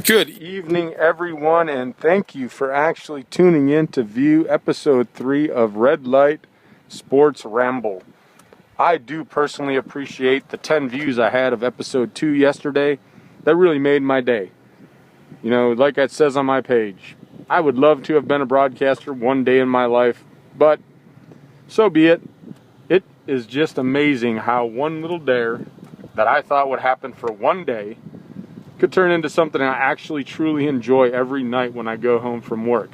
Good evening, everyone, and thank you for actually tuning in to view episode 3 of Light Sports Ramble. I do personally appreciate the 10 views I had of episode 2 yesterday. That really made my day. You know, like it says on my page, I would love to have been a broadcaster one day in my life, but so be it. It is just amazing how one little dare that I thought would happen for one day could turn into something I actually truly enjoy every night when I go home from work.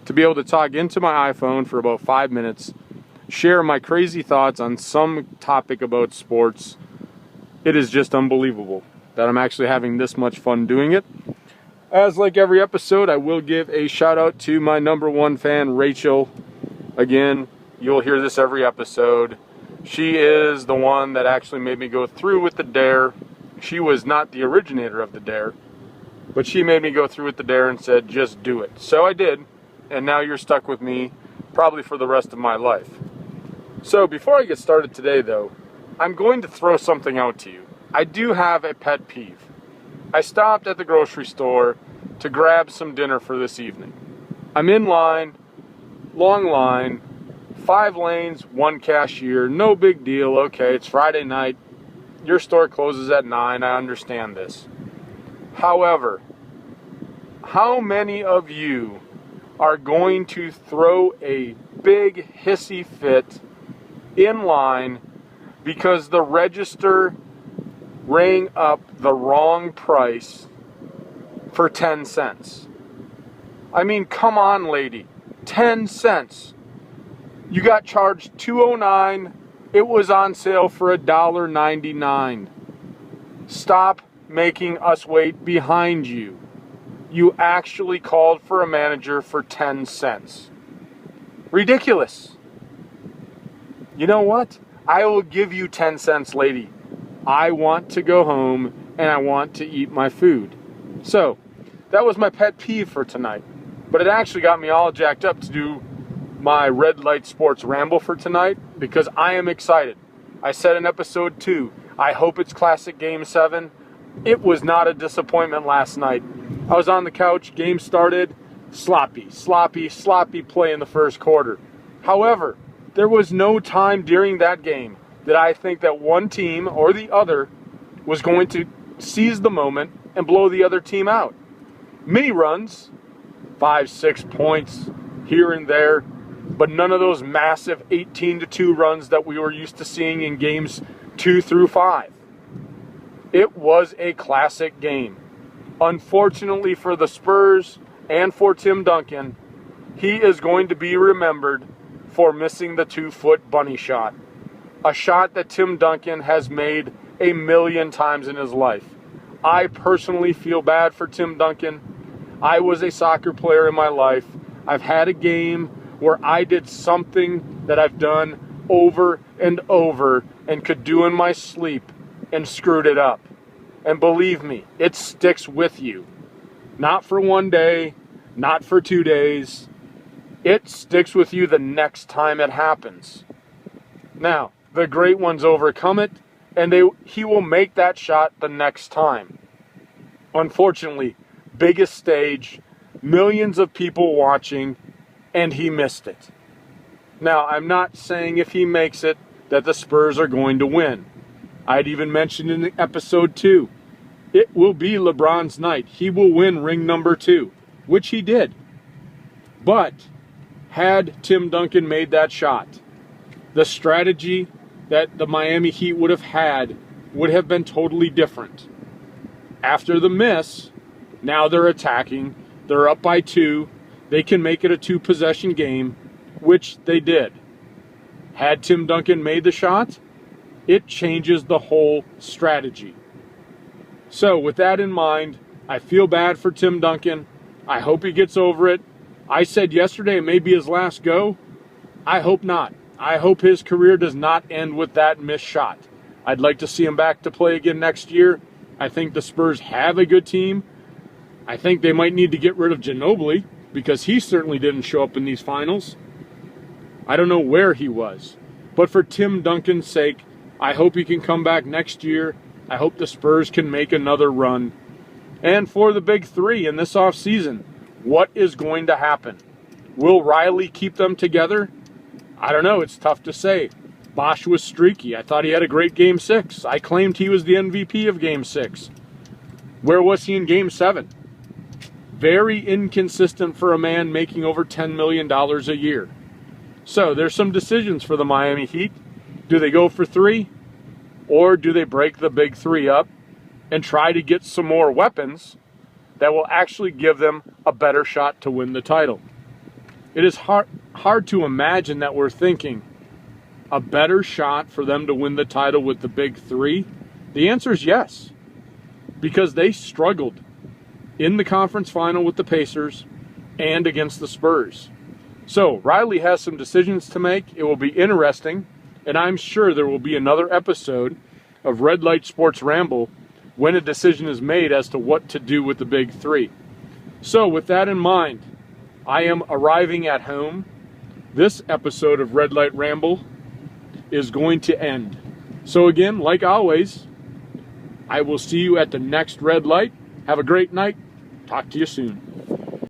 To be able to talk into my iPhone for about 5 minutes, share my crazy thoughts on some topic about sports, it is just unbelievable that I'm actually having this much fun doing it. As like every episode, I will give a shout out to my number one fan, Rachel. Again, you'll hear this every episode. She is the one that actually made me go through with the dare. She was not the originator of the dare, but she made me go through with the dare and said, just do it. So I did, and now you're stuck with me probably for the rest of my life. So before I get started today, though, I'm going to throw something out to you. I do have a pet peeve. I stopped at the grocery store to grab some dinner for this evening. I'm in line, long line, 5 lanes, 1 cashier, no big deal. Okay, it's Friday night. Your store closes at 9, I understand this. However, how many of you are going to throw a big hissy fit in line because the register rang up the wrong price for 10 cents? I mean, come on, lady. 10 cents. You got charged $2.09. It was on sale for $1.99. Stop making us wait behind you. You actually called for a manager for 10 cents. Ridiculous. You know what? I will give you 10 cents, lady. I want to go home and I want to eat my food. So, that was my pet peeve for tonight. But it actually got me all jacked up to do my Light Sports Ramble for tonight because I am excited. I said in episode 2, I hope it's classic Game 7. It was not a disappointment last night. I was on the couch, game started, sloppy play in the first quarter. However, there was no time during that game that I think that one team or the other was going to seize the moment and blow the other team out. Mini runs, 5-6 points here and there, but none of those massive 18-2 runs that we were used to seeing in games 2 through 5. It was a classic game. Unfortunately for the Spurs and for Tim Duncan, he is going to be remembered for missing the 2-foot bunny shot. A shot that Tim Duncan has made 1,000,000 times in his life. I personally feel bad for Tim Duncan. I was a soccer player in my life. I've had a game where I did something that I've done over and over and could do in my sleep and screwed it up. And believe me, it sticks with you. Not for one day, not for 2 days. It sticks with you the next time it happens. Now, the great ones overcome it, and he will make that shot the next time. Unfortunately, biggest stage, millions of people watching, and he missed it. Now, I'm not saying if he makes it that the Spurs are going to win. I'd even mentioned in episode 2, it will be LeBron's night. He will win ring number 2, which he did. But had Tim Duncan made that shot, the strategy that the Miami Heat would have had would have been totally different. After the miss, now they're attacking. They're up by 2. They can make it a 2-possession game, which they did. Had Tim Duncan made the shot, it changes the whole strategy. So with that in mind, I feel bad for Tim Duncan. I hope he gets over it. I said yesterday it may be his last go. I hope not. I hope his career does not end with that missed shot. I'd like to see him back to play again next year. I think the Spurs have a good team. I think they might need to get rid of Ginobili, because he certainly didn't show up in these finals. I don't know where he was. But for Tim Duncan's sake, I hope he can come back next year. I hope the Spurs can make another run. And for the big three in this offseason, what is going to happen? Will Riley keep them together? I don't know. It's tough to say. Bosch was streaky. I thought he had a great Game 6. I claimed he was the MVP of Game 6. Where was he in Game 7? Very inconsistent for a man making over $10 million a year. So there's some decisions for the Miami Heat. Do they go for 3? Or do they break the big three up and try to get some more weapons that will actually give them a better shot to win the title? It is hard to imagine that we're thinking a better shot for them to win the title with the big three. The answer is yes, because they struggled in the conference final with the Pacers and against the Spurs. So Riley has some decisions to make. It will be interesting, and I'm sure there will be another episode of Red Light Sports Ramble when a decision is made as to what to do with the big three. So with that in mind, I am arriving at home. This episode of Red Light Ramble is going to end. So again, like always, I will see you at the next red light. Have a great night. Talk to you soon.